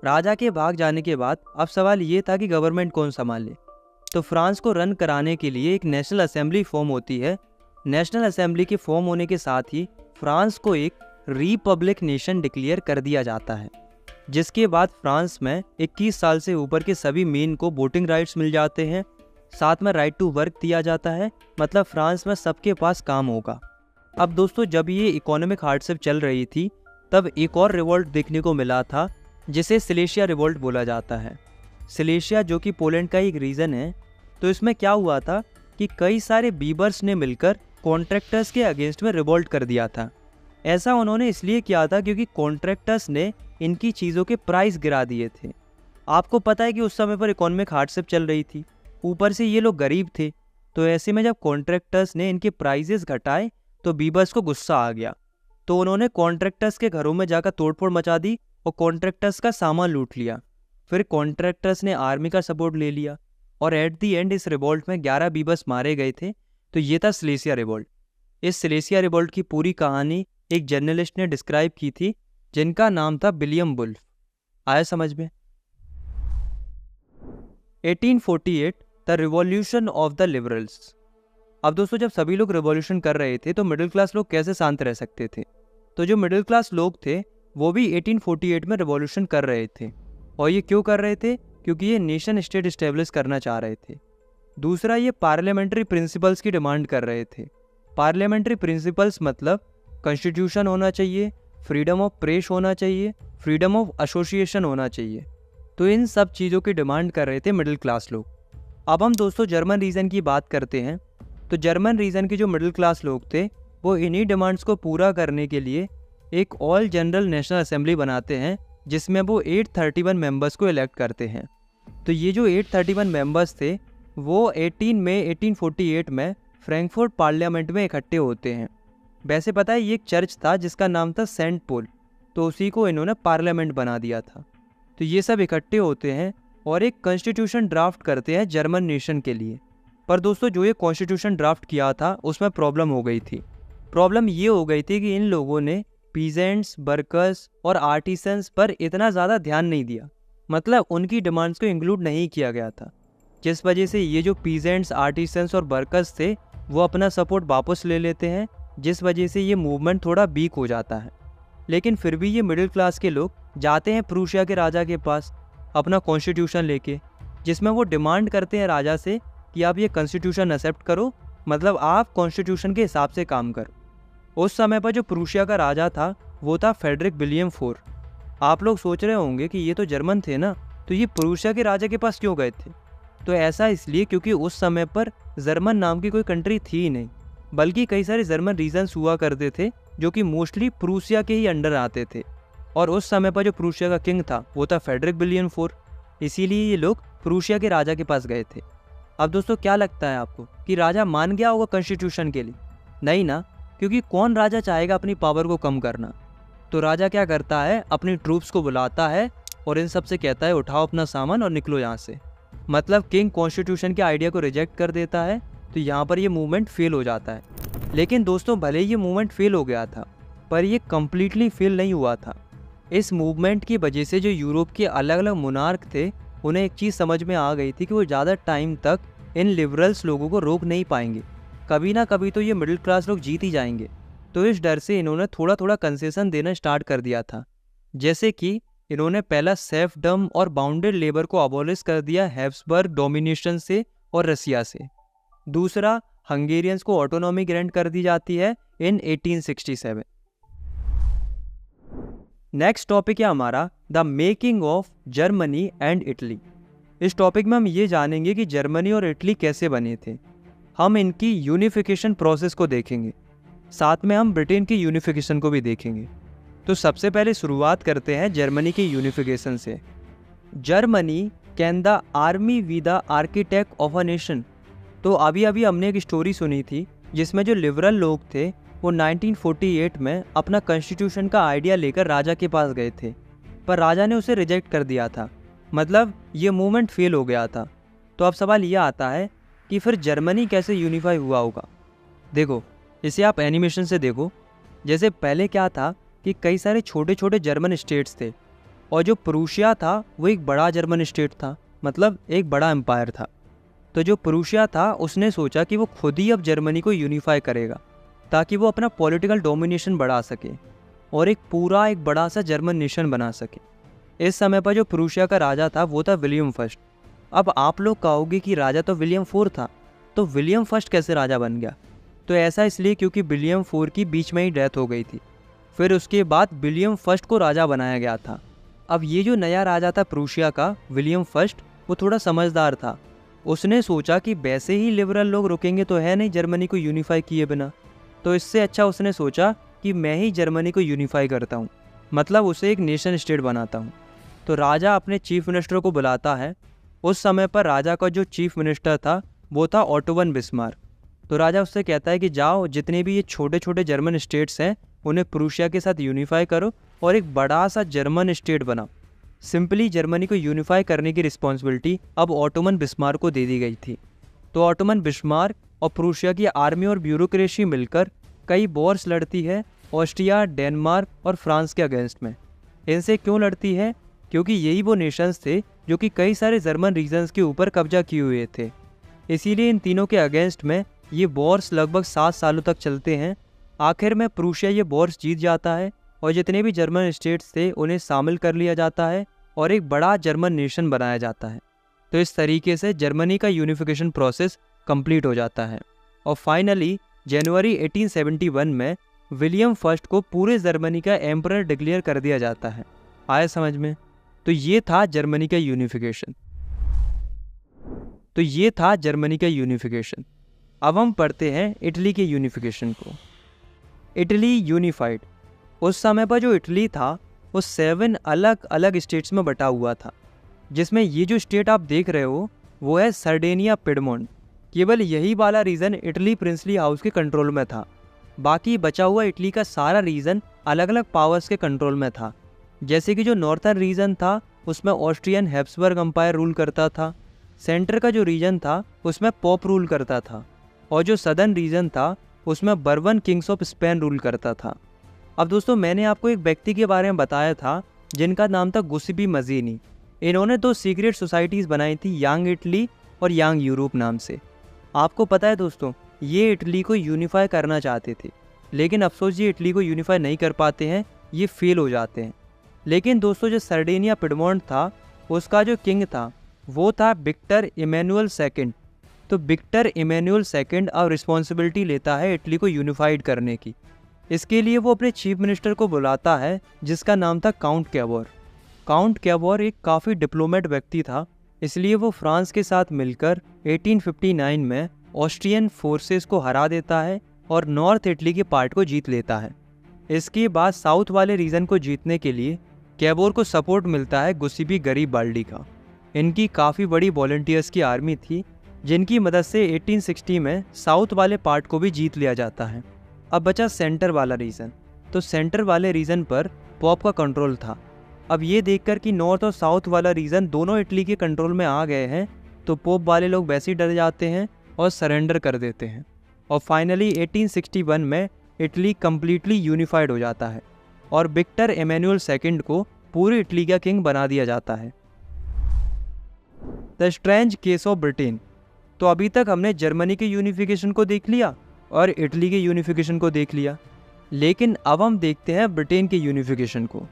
राजा के भाग जाने के बाद अब सवाल ये था कि गवर्नमेंट कौन संभाले। तो फ्रांस को रन कराने के लिए एक नेशनल असेंबली फॉर्म होती है। नेशनल असेंबली के फॉर्म होने के साथ ही फ्रांस को एक रिपब्लिक नेशन डिक्लेयर कर दिया जाता है, जिसके बाद फ्रांस में 21 साल से ऊपर के सभी मेन को वोटिंग राइट्स मिल जाते हैं। साथ में राइट टू वर्क दिया जाता है, मतलब फ्रांस में सबके पास काम होगा। अब दोस्तों जब ये इकोनॉमिक हार्डशिप चल रही थी तब एक और रिवोल्ट देखने को मिला था, जिसे सिलेशिया रिवोल्ट बोला जाता है। सिलेशिया जो कि पोलैंड का एक रीजन है। तो इसमें क्या हुआ था कि कई सारे बीबर्स ने मिलकर कॉन्ट्रैक्टर्स के अगेंस्ट में रिवोल्ट कर दिया था। ऐसा उन्होंने इसलिए किया था क्योंकि कॉन्ट्रैक्टर्स ने इनकी चीज़ों के प्राइस गिरा दिए थे। आपको पता है कि उस समय पर इकोनॉमिक हार्डशिप चल रही थी, ऊपर से ये लोग गरीब थे। तो ऐसे में जब कॉन्ट्रैक्टर्स ने इनके प्राइजेस घटाए तो बीबर्स को गुस्सा आ गया, तो उन्होंने कॉन्ट्रैक्टर्स के घरों में जाकर तोड़फोड़ मचा दी और कॉन्ट्रैक्टर्स का सामान लूट लिया। फिर कॉन्ट्रैक्टर्स ने आर्मी का सपोर्ट ले लिया और एट दी एंड इस रिवोल्ट में 11 बीबर्स मारे गए थे। तो ये था सिलेशिया रिवोल्ट। इस सिलेशिया रिवोल्ट की पूरी कहानी एक जर्नलिस्ट ने डिस्क्राइब की थी, जिनका नाम था विलियम वुल्फ। आया समझ में? 1848 the revolution of the liberals. अब दोस्तों जब सभी लोग रिवॉल्यूशन कर रहे थे तो मिडिल क्लास लोग कैसे शांत रह सकते थे? तो जो मिडिल क्लास लोग थे वो भी 1848 में रिवॉल्यूशन कर रहे थे। और ये क्यों कर रहे थे? क्योंकि ये नेशन स्टेट इस्टेब्लिश करना चाह रहे थे। दूसरा, ये पार्लियामेंट्री प्रिंसिपल्स की डिमांड कर रहे थे। पार्लियामेंट्री प्रिंसिपल्स मतलब कॉन्स्टिट्यूशन होना चाहिए, फ्रीडम ऑफ प्रेस होना चाहिए, फ्रीडम ऑफ एसोसिएशन होना चाहिए। तो इन सब चीज़ों की डिमांड कर रहे थे मिडिल क्लास लोग। अब हम दोस्तों जर्मन रीजन की बात करते हैं। तो जर्मन रीजन के जो मिडिल क्लास लोग थे वो इन्हीं डिमांड्स को पूरा करने के लिए एक ऑल जनरल नेशनल असेंबली बनाते हैं, जिसमें वो 831 मेंबर्स को इलेक्ट करते हैं। तो ये जो 831 मेंबर्स थे वो 18 मई 1848 में फ्रैंकफर्ट पार्लियामेंट में इकट्ठे होते हैं। वैसे पता है ये एक चर्च था जिसका नाम था सेंट पॉल, तो उसी को इन्होंने पार्लियामेंट बना दिया था। तो ये सब इकट्ठे होते हैं और एक कॉन्स्टिट्यूशन ड्राफ्ट करते हैं जर्मन नेशन के लिए। पर दोस्तों जो ये कॉन्स्टिट्यूशन ड्राफ्ट किया था उसमें प्रॉब्लम हो गई थी। प्रॉब्लम ये हो गई थी कि इन लोगों ने पीजेंट्स, वर्कर्स और आर्टिसंस पर इतना ज़्यादा ध्यान नहीं दिया, मतलब उनकी डिमांड्स को इंक्लूड नहीं किया गया था, जिस वजह से ये जो पीजेंट्स, आर्टिसंस और वर्कर्स थे वो अपना सपोर्ट वापस ले लेते हैं, जिस वजह से ये मूवमेंट थोड़ा वीक हो जाता है। लेकिन फिर भी ये मिडिल क्लास के लोग जाते हैं प्रूशिया के राजा के पास अपना कॉन्स्टिट्यूशन लेके, जिसमें वो डिमांड करते हैं राजा से कि आप ये कॉन्स्टिट्यूशन एक्सेप्ट करो, मतलब आप कॉन्स्टिट्यूशन के हिसाब से काम करो। उस समय पर जो प्रूशिया का राजा था वो था फ्रेडरिक विलियम फोर। आप लोग सोच रहे होंगे कि ये तो जर्मन थे ना, तो ये प्रूशिया के राजा के पास क्यों गए थे? तो ऐसा इसलिए क्योंकि उस समय पर जर्मन नाम की कोई कंट्री थी ही नहीं, बल्कि कई सारे जर्मन रीजन्स हुआ करते थे जो कि मोस्टली प्रूशिया के ही अंडर आते थे। और उस समय पर जो प्रूशिया का किंग था वो था फ्रेडरिक विलियम फोर, इसीलिए ये लोग प्रूशिया के राजा के पास गए थे। अब दोस्तों क्या लगता है आपको कि राजा मान गया होगा कॉन्स्टिट्यूशन के लिए? नहीं ना, क्योंकि कौन राजा चाहेगा अपनी पावर को कम करना। तो राजा क्या करता है, अपनी ट्रूप्स को बुलाता है और इन सब से कहता है उठाओ अपना सामान और निकलो यहाँ से। मतलब किंग कॉन्स्टिट्यूशन के आइडिया को रिजेक्ट कर देता है, तो यहाँ पर ये मूवमेंट फेल हो जाता है। लेकिन दोस्तों भले ही ये मूवमेंट फेल हो गया था, पर ये कम्प्लीटली फेल नहीं हुआ था। इस मूवमेंट की वजह से जो यूरोप के अलग अलग मोनार्क थे उन्हें एक चीज़ समझ में आ गई थी कि वो ज़्यादा टाइम तक इन लिबरल्स लोगों को रोक नहीं पाएंगे, कभी ना कभी तो ये मिडिल क्लास लोग जीत ही जाएंगे। तो इस डर से इन्होंने थोड़ा थोड़ा कंसेशन देना स्टार्ट कर दिया था। जैसे कि इन्होंने पहला सेल्फडम और बाउंडेड लेबर को अबॉलिश कर दिया हैब्सबर्ग डोमिनेशन से और रसिया से। दूसरा, हंगेरियंस को ऑटोनॉमी ग्रांट कर दी जाती है इन 1867। नेक्स्ट टॉपिक है हमारा the making of Germany and Italy. इस टॉपिक में हम ये जानेंगे कि जर्मनी और इटली कैसे बने थे। हम इनकी यूनिफिकेशन प्रोसेस को देखेंगे, साथ में हम ब्रिटेन की यूनिफिकेशन को भी देखेंगे। तो सबसे पहले शुरुआत करते हैं जर्मनी की यूनिफिकेशन से। Germany can the army be the architect of a nation. तो अभी अभी हमने एक स्टोरी सुनी थी जिसमें जो लिबरल लोग थे वो 1948 में अपना कॉन्स्टिट्यूशन का आइडिया लेकर राजा के पास गए थे, पर राजा ने उसे रिजेक्ट कर दिया था, मतलब ये मूवमेंट फेल हो गया था। तो अब सवाल यह आता है कि फिर जर्मनी कैसे यूनिफाई हुआ होगा। देखो, इसे आप एनिमेशन से देखो। जैसे पहले क्या था कि कई सारे छोटे छोटे जर्मन स्टेट्स थे, और जो प्रूशिया था वो एक बड़ा जर्मन स्टेट था, मतलब एक बड़ा एम्पायर था। तो जो प्रूशिया था उसने सोचा कि वो खुद ही अब जर्मनी को यूनिफाई करेगा ताकि वो अपना पॉलिटिकल डोमिनेशन बढ़ा सके और एक पूरा एक बड़ा सा जर्मन नेशन बना सके। इस समय पर जो प्रूशिया का राजा था वो था विलियम फर्स्ट। अब आप लोग कहोगे कि राजा तो विलियम फोर था, तो विलियम फर्स्ट कैसे राजा बन गया? तो ऐसा इसलिए क्योंकि विलियम फोर की बीच में ही डेथ हो गई थी, फिर उसके बाद विलियम फर्स्ट को राजा बनाया गया था। अब ये जो नया राजा था प्रूशिया का, विलियम फर्स्ट, वो थोड़ा समझदार था। उसने सोचा कि वैसे ही लिबरल लोग रुकेंगे तो है नहीं जर्मनी को यूनिफाई किए बिना, तो इससे अच्छा उसने सोचा कि मैं ही जर्मनी को यूनिफाई करता हूँ, मतलब उसे एक नेशन स्टेट बनाता हूँ। तो राजा अपने चीफ मिनिस्टर को बुलाता है। उस समय पर राजा का जो चीफ मिनिस्टर था वो था ओटो वन बिस्मार्क। तो राजा उससे कहता है कि जाओ जितने भी ये छोटे छोटे जर्मन स्टेट्स हैं उन्हें प्रूशिया के साथ यूनिफाई करो और एक बड़ा सा जर्मन स्टेट बनाओ। सिंपली जर्मनी को यूनिफाई करने की रिस्पॉन्सिबिलिटी अब ऑटोमन बिस्मार्क को दे दी गई थी। तो ऑटोमन बिस्मार्क और प्रूशिया की आर्मी और ब्यूरोक्रेसी मिलकर कई वॉर्स लड़ती है ऑस्ट्रिया, डेनमार्क और फ्रांस के अगेंस्ट में। इनसे क्यों लड़ती है? क्योंकि यही वो नेशंस थे जो कि कई सारे जर्मन रीजन्स के ऊपर कब्जा किए हुए थे। इसीलिए इन तीनों के अगेंस्ट में ये वॉर्स लगभग 7 सालों तक चलते हैं। आखिर में प्रूशिया ये वॉर्स जीत जाता है और जितने भी जर्मन स्टेट्स थे उन्हें शामिल कर लिया जाता है और एक बड़ा जर्मन नेशन बनाया जाता है। तो इस तरीके से जर्मनी का यूनिफिकेशन प्रोसेस कंप्लीट हो जाता है और फाइनली जनवरी 1871 में विलियम फर्स्ट को पूरे जर्मनी का एम्परर डिक्लेयर कर दिया जाता है। आया समझ में? तो ये था जर्मनी का यूनिफिकेशन। अब हम पढ़ते हैं इटली के यूनिफिकेशन को। Italy unified. उस समय पर जो इटली था वो 7 अलग अलग स्टेट्स में बटा हुआ था, जिसमें ये जो स्टेट आप देख रहे हो वो है सर्डेनिया पिडमोंट। केवल यही वाला रीजन इटली प्रिंसली हाउस के कंट्रोल में था। बाकी बचा हुआ इटली का सारा रीजन अलग अलग पावर्स के कंट्रोल में था। जैसे कि जो नॉर्थर्न रीजन था उसमें ऑस्ट्रियन हैब्सबर्ग अंपायर रूल करता था, सेंटर का जो रीजन था उसमें पोप रूल करता था, और जो सदर्न रीजन था उसमें bourbon Kings of Spain rule करता था। अब दोस्तों, मैंने आपको एक व्यक्ति के बारे में बताया था जिनका नाम था गुस्सीपी मजीनी। इन्होंने 2 सीक्रेट सोसाइटीज़ बनाई थी, यंग इटली और यंग यूरोप नाम से। आपको पता है दोस्तों, ये इटली को यूनिफाई करना चाहते थे, लेकिन अफसोस ये इटली को यूनिफाई नहीं कर पाते हैं, ये फेल हो जाते हैं। लेकिन दोस्तों, जो सर्डेनिया पिडमोंट था उसका जो किंग था वो था विक्टर इमैनुअल सेकंड। तो विक्टर इमैनुअल सेकंड अब रिस्पॉन्सिबिलिटी लेता है इटली को यूनिफाइड करने की। इसके लिए वो अपने चीफ मिनिस्टर को बुलाता है जिसका नाम था काउंट कैवोर। काउंट कैवोर एक काफ़ी डिप्लोमेट व्यक्ति था, इसलिए वो फ्रांस के साथ मिलकर 1859 में ऑस्ट्रियन फोर्सेस को हरा देता है और नॉर्थ इटली के पार्ट को जीत लेता है। इसके बाद साउथ वाले रीजन को जीतने के लिए कैवोर को सपोर्ट मिलता है गुस्सीपी गरीबाल्डी का। इनकी काफ़ी बड़ी वॉलंटियर्स की आर्मी थी, जिनकी मदद से 1860 में साउथ वाले पार्ट को भी जीत लिया जाता है। अब बचा सेंटर वाला रीजन। तो सेंटर वाले रीजन पर पॉप का कंट्रोल था। अब ये देखकर कि नॉर्थ और साउथ वाला रीजन दोनों इटली के कंट्रोल में आ गए हैं, तो पोप वाले लोग वैसे ही डर जाते हैं और सरेंडर कर देते हैं। और फाइनली 1861 में इटली कम्प्लीटली यूनिफाइड हो जाता है और विक्टर इमैनुअल सेकंड को पूरी इटली का किंग बना दिया जाता है। The strange case of Britain. तो अभी तक हमने जर्मनी के यूनिफिकेशन को देख लिया और इटली के यूनिफिकेशन को देख लिया, लेकिन अब हम देखते हैं ब्रिटेन के यूनिफिकेशन को।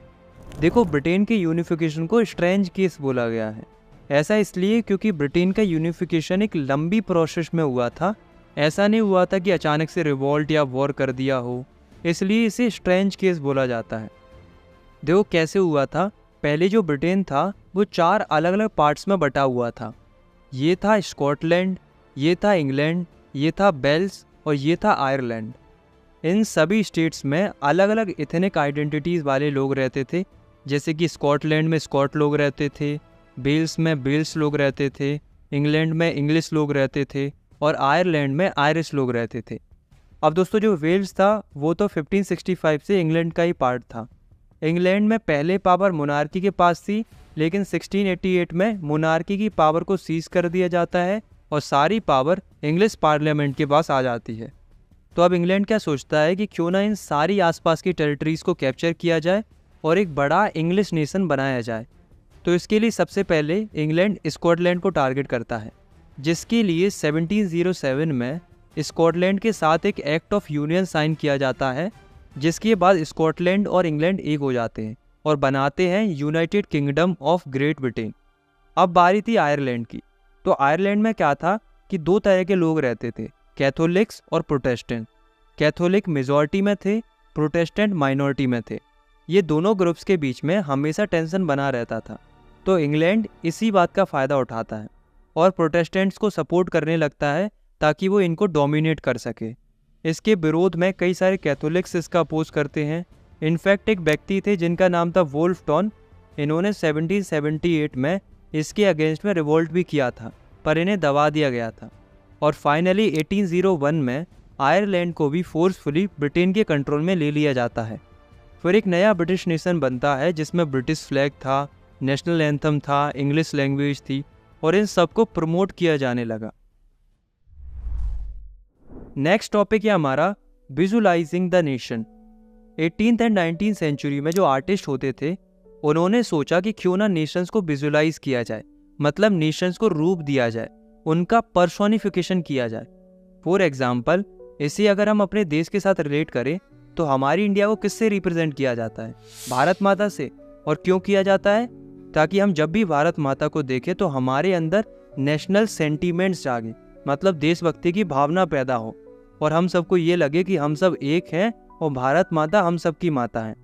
देखो, ब्रिटेन के यूनिफिकेशन को स्ट्रेंज केस बोला गया है। ऐसा इसलिए क्योंकि ब्रिटेन का यूनिफिकेशन एक लंबी प्रोसेस में हुआ था। ऐसा नहीं हुआ था कि अचानक से रिवॉल्ट या वॉर कर दिया हो, इसलिए इसे स्ट्रेंज केस बोला जाता है। देखो कैसे हुआ था। पहले जो ब्रिटेन था वो 4 अलग अलग पार्ट्स में बटा हुआ था। ये था स्कॉटलैंड, ये था इंग्लैंड, ये था वेल्स और ये था आयरलैंड। इन सभी स्टेट्स में अलग अलग इथनिक आइडेंटिटीज़ वाले लोग रहते थे। जैसे कि स्कॉटलैंड में स्कॉट लोग रहते थे, वेल्स में वेल्स लोग रहते थे, इंग्लैंड में इंग्लिश लोग रहते थे और आयरलैंड में आयरिश लोग रहते थे। अब दोस्तों, जो वेल्स था वो तो 1565 से इंग्लैंड का ही पार्ट था। इंग्लैंड में पहले पावर मोनार्की के पास थी, लेकिन 1688 में मोनार्की की पावर को सीज कर दिया जाता है और सारी पावर इंग्लिश पार्लियामेंट के पास आ जाती है। तो अब इंग्लैंड क्या सोचता है कि क्यों ना इन सारी आसपास की टेरिटरीज़ को कैप्चर किया जाए और एक बड़ा इंग्लिश नेशन बनाया जाए। तो इसके लिए सबसे पहले इंग्लैंड स्कॉटलैंड को टारगेट करता है, जिसके लिए 1707 में स्कॉटलैंड के साथ एक एक्ट ऑफ यूनियन साइन किया जाता है, जिसके बाद स्कॉटलैंड और इंग्लैंड एक हो जाते हैं और बनाते हैं United kingdom of great Britain. अब बारी थी आयरलैंड की। तो आयरलैंड में क्या था कि 2 तरह के लोग रहते थे, कैथोलिक्स और प्रोटेस्टेंट। कैथोलिक मेजॉरिटी में थे, प्रोटेस्टेंट माइनॉरिटी में थे। ये दोनों ग्रुप्स के बीच में हमेशा टेंशन बना रहता था। तो इंग्लैंड इसी बात का फ़ायदा उठाता है और प्रोटेस्टेंट्स को सपोर्ट करने लगता है ताकि वो इनको डोमिनेट कर सके। इसके विरोध में कई सारे कैथोलिक्स इसका अपोज करते हैं। इनफैक्ट एक व्यक्ति थे जिनका नाम था वोल्फ टॉन। इन्होंने 1778 में इसके अगेंस्ट में रिवोल्ट भी किया था, पर इन्हें दबा दिया गया था। और फाइनली 1801 में आयरलैंड को भी फोर्सफुली ब्रिटेन के कंट्रोल में ले लिया जाता है। फिर एक नया ब्रिटिश नेशन बनता है जिसमें ब्रिटिश फ्लैग था, नेशनल एंथम था, इंग्लिश लैंग्वेज थी और इन सबको प्रमोट किया जाने लगा। नेक्स्ट टॉपिक है हमारा visualizing the nation. 18th and 19th century में जो आर्टिस्ट होते थे उन्होंने सोचा कि क्यों ना नेशंस को विजुलाइज किया जाए, मतलब नेशंस को रूप दिया जाए, उनका पर्सोनिफिकेशन किया जाए। फॉर एग्जाम्पल, इसे अगर हम अपने देश के साथ रिलेट करें तो हमारी इंडिया को किससे रिप्रेजेंट किया जाता है? भारत माता से। और क्यों किया जाता है? ताकि हम जब भी भारत माता को देखें तो हमारे अंदर नेशनल सेंटीमेंट्स जागे, मतलब देशभक्ति की भावना पैदा हो और हम सबको ये लगे कि हम सब एक हैं और भारत माता हम सबकी माता है।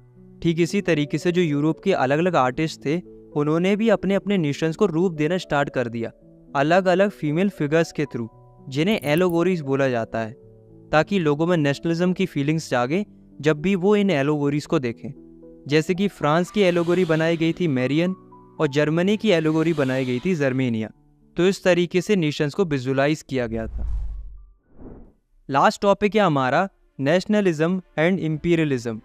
ठीक इसी तरीके से जो यूरोप के अलग अलग आर्टिस्ट थे उन्होंने भी अपने अपने नेशंस को रूप देना स्टार्ट कर दिया, अलग अलग फीमेल फिगर्स के थ्रू, जिन्हें एलोगोरीज बोला जाता है, ताकि लोगों में नेशनलिज्म की फीलिंग्स जागे जब भी वो इन एलोगोरीज को देखें। जैसे कि फ्रांस की एलोगोरी बनाई गई थी मेरियन और जर्मनी की एलोगोरी बनाई गई थी जर्मेनिया। तो इस तरीके से नेशंस को विजुलाइज किया गया था। लास्ट टॉपिक है हमारा नेशनलिज्म एंड इंपीरियलिज्म।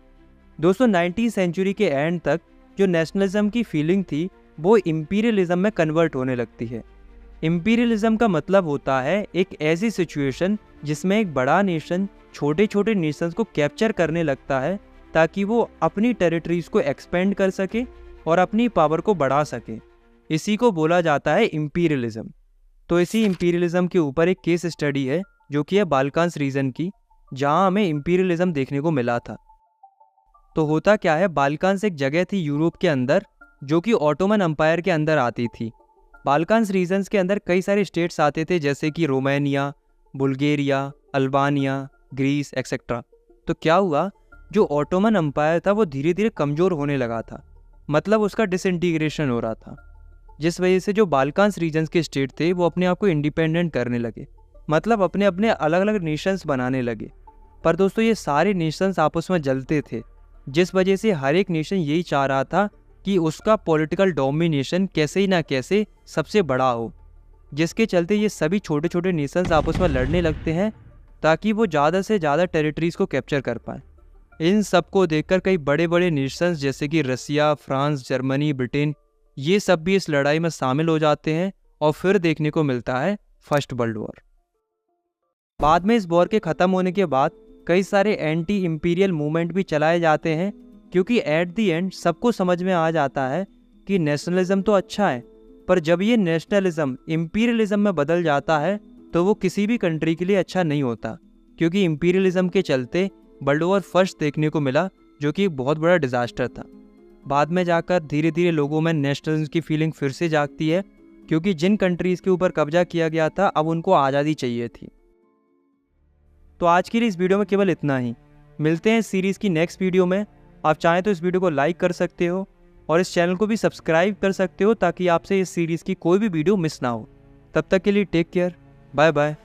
दोस्तों 19वीं सेंचुरी के एंड तक जो नेशनलिज्म की फीलिंग थी वो इंपीरियलिज्म में कन्वर्ट होने लगती है। इंपीरियलिज्म का मतलब होता है एक ऐसी सिचुएशन जिसमें एक बड़ा नेशन छोटे छोटे नेशंस को कैप्चर करने लगता है ताकि वो अपनी टेरिटरीज को एक्सपेंड कर सके और अपनी पावर को बढ़ा सके। इसी को बोला जाता है इंपीरियलिज्म। तो इसी इंपीरियलिज्म के ऊपर एक केस स्टडी है जो कि है बाल्कान्स रीजन की, जहां हमें इंपीरियलिज्म देखने को मिला था। तो होता क्या है, बाल्कान्स एक जगह थी यूरोप के अंदर जो कि ऑटोमन एम्पायर के अंदर आती थी। बाल्कान्स रीजन्स के अंदर कई सारे स्टेट्स आते थे जैसे कि Romania, Bulgaria, Albania, Greece etcetera. तो क्या हुआ, जो ऑटोमन एम्पायर था वो धीरे धीरे कमज़ोर होने लगा था, मतलब उसका डिसइंटीग्रेशन हो रहा था, जिस वजह से जो बाल्कान्स रीजन्स के स्टेट थे वो अपने आप को इंडिपेंडेंट करने लगे, मतलब अपने अपने अलग अलग नेशंस बनाने लगे। पर दोस्तों ये सारे नेशंस आपस में जलते थे, जिस वजह से हर एक नेशन यही चाह रहा था कि उसका पॉलिटिकल डोमिनेशन कैसे ही ना कैसे सबसे बड़ा हो, जिसके चलते ये सभी छोटे छोटे नेशंस आपस में लड़ने लगते हैं ताकि वो ज़्यादा से ज़्यादा टेरिटरीज़ को कैप्चर कर पाए। इन सब को देखकर कई बड़े बड़े नेशंस जैसे कि रसिया, फ्रांस, जर्मनी, ब्रिटेन, ये सब भी इस लड़ाई में शामिल हो जाते हैं और फिर देखने को मिलता है फर्स्ट वर्ल्ड वॉर। बाद में इस वॉर के ख़त्म होने के बाद कई सारे एंटी इंपीरियल मूवमेंट भी चलाए जाते हैं, क्योंकि एट दी एंड सबको समझ में आ जाता है कि नेशनलिज्म तो अच्छा है, पर जब ये नेशनलिज्म इंपीरियलिज्म में बदल जाता है तो वो किसी भी कंट्री के लिए अच्छा नहीं होता, क्योंकि इंपीरियलिज्म के चलते वर्ल्ड वॉर फर्स्ट देखने को मिला जो कि एक बहुत बड़ा डिजास्टर था। बाद में जाकर धीरे धीरे लोगों में नेशनलिज्म की फीलिंग फिर से जागती है, क्योंकि जिन कंट्रीज़ के ऊपर कब्जा किया गया था अब उनको आज़ादी चाहिए थी। तो आज के लिए इस वीडियो में केवल इतना ही। मिलते हैं इस सीरीज़ की नेक्स्ट वीडियो में। आप चाहें तो इस वीडियो को लाइक कर सकते हो और इस चैनल को भी सब्सक्राइब कर सकते हो ताकि आपसे इस सीरीज़ की कोई भी वीडियो मिस ना हो। तब तक के लिए टेक केयर, बाय बाय।